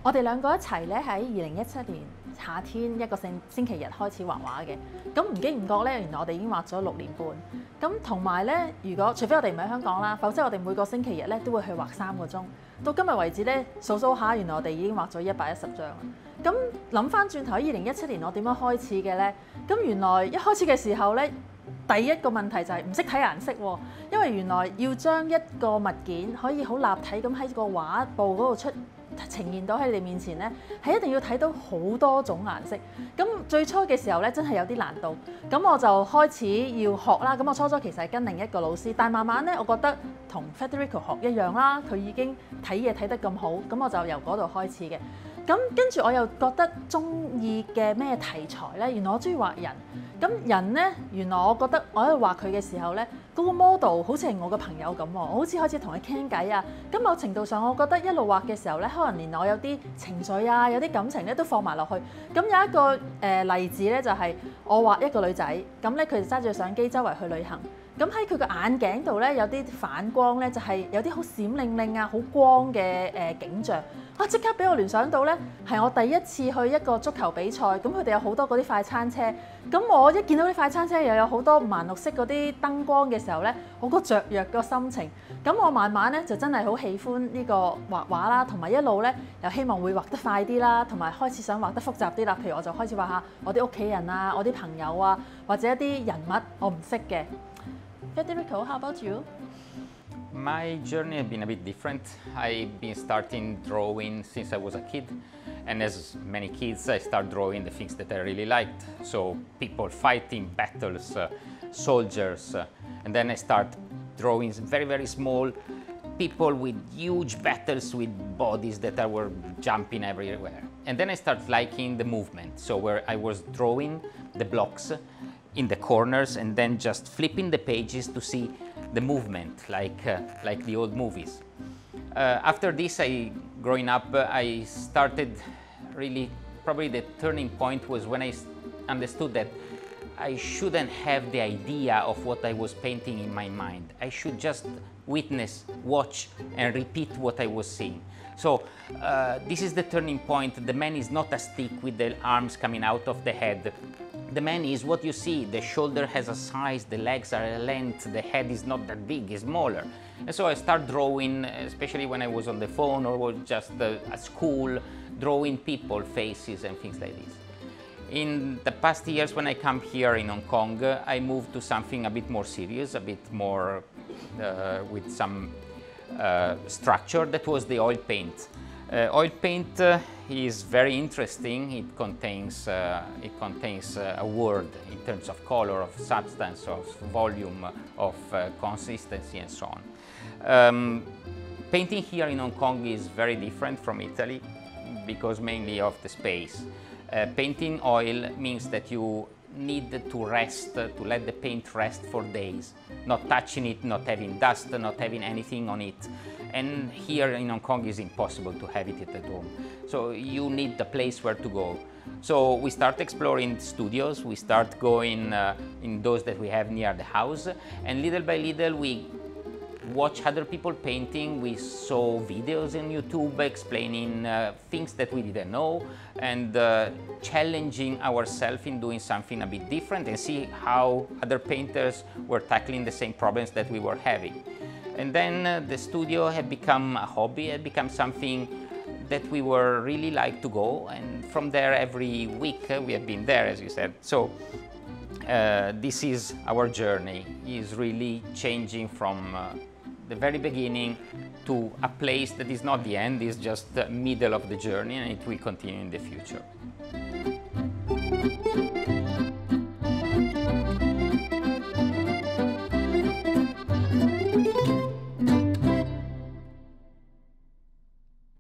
我哋兩個一齊咧喺2017年夏天一個星期日開始畫畫嘅，咁唔經唔覺咧，原來我哋已經畫咗6年半。咁同埋咧，除非我哋唔喺香港啦，否則我哋每個星期日咧都會去畫3個鐘。到今日為止咧，數下，原來我哋已經畫咗110張。咁諗翻轉頭喺2017年我點樣開始嘅咧？咁原來一開始嘅時候咧，第一個問題就係唔識睇顏色喎，因為原來要將一個物件可以好立體咁喺個畫布嗰度呈現到喺你哋面前咧，係一定要睇到好多種顏色。咁最初嘅時候咧，真係有啲難度。咁我就開始要學啦。咁我初其實係跟另一個老師，但係慢慢咧，我覺得同 Frederico 學一樣啦，佢已經睇嘢睇得咁好，咁我就由嗰度開始嘅。咁跟住我又覺得中意嘅咩題材咧？原來我中意畫人。咁人咧，原來我覺得我喺度畫佢嘅時候咧，嗰個 model 好似係我嘅朋友咁喎，我好似開始同佢傾偈啊。咁某程度上，我覺得一路畫嘅時候咧，可能連我有啲情緒啊，有啲感情咧都放埋落去。咁有一個例子咧，就係我畫一個女仔，咁咧佢就揸住相機周圍去旅行。咁喺佢個眼鏡度咧有啲反光咧，就係有啲好閃靈靈啊、好光嘅景象。即刻俾我聯想到咧，係我第一次去一個足球比賽，咁佢哋有好多嗰啲快餐車。咁我一見到啲快餐車又有好多五顏六色嗰啲燈光嘅時候咧，我個雀躍個心情。咁我慢慢咧就真係好喜歡呢個畫畫啦，同埋一路咧又希望會畫得快啲啦，同埋開始想畫得複雜啲啦。譬如我就開始畫下我啲屋企人啊、我啲朋友啊，或者一啲人物我唔識嘅。Federico, how about you? My journey has been a bit different. I've been starting drawing since I was a kid, and as many kids, I start drawing the things that I really liked. So people fighting, battles, soldiers, and then I start drawing very, very small people with huge battles with bodies that were jumping everywhere. And then I start liking the movement. So where I was drawing the blocks in the corners and then just flipping the pages to see the movement, like the old movies. After this, growing up, I started really, probably the turning point was when I understood that I shouldn't have the idea of what I was painting in my mind. I should just witness, watch, and repeat what I was seeing. So this is the turning point. The man is not a stick with the arms coming out of the head. The man is what you see. The shoulder has a size, the legs are a length, the head is not that big, it's smaller. And so I start drawing, especially when I was on the phone or was just at school, drawing people, faces and things like this. In the past years, when I come here in Hong Kong, I moved to something a bit more serious, a bit more with some structure. That was the oil paint. Oil paint is very interesting. It contains a word in terms of color, of substance, of volume, of consistency, and so on. Painting here in Hong Kong is very different from Italy because mainly of the space. Painting oil means that you need to rest, to let the paint rest for days, not touching it, not having dust, not having anything on it. And here in Hong Kong it's impossible to have it at home. So you need a place where to go. So we start exploring studios, we start going in those that we have near the house, and little by little we watch other people painting. We saw videos on YouTube explaining things that we didn't know and challenging ourselves in doing something a bit different and see how other painters were tackling the same problems that we were having. And then the studio had become a hobby, had become something that we were really like to go, and from there every week we have been there, as you said. So this is our journey, is really changing from the very beginning to a place that is not the end, is just the middle of the journey, and it will continue in the future.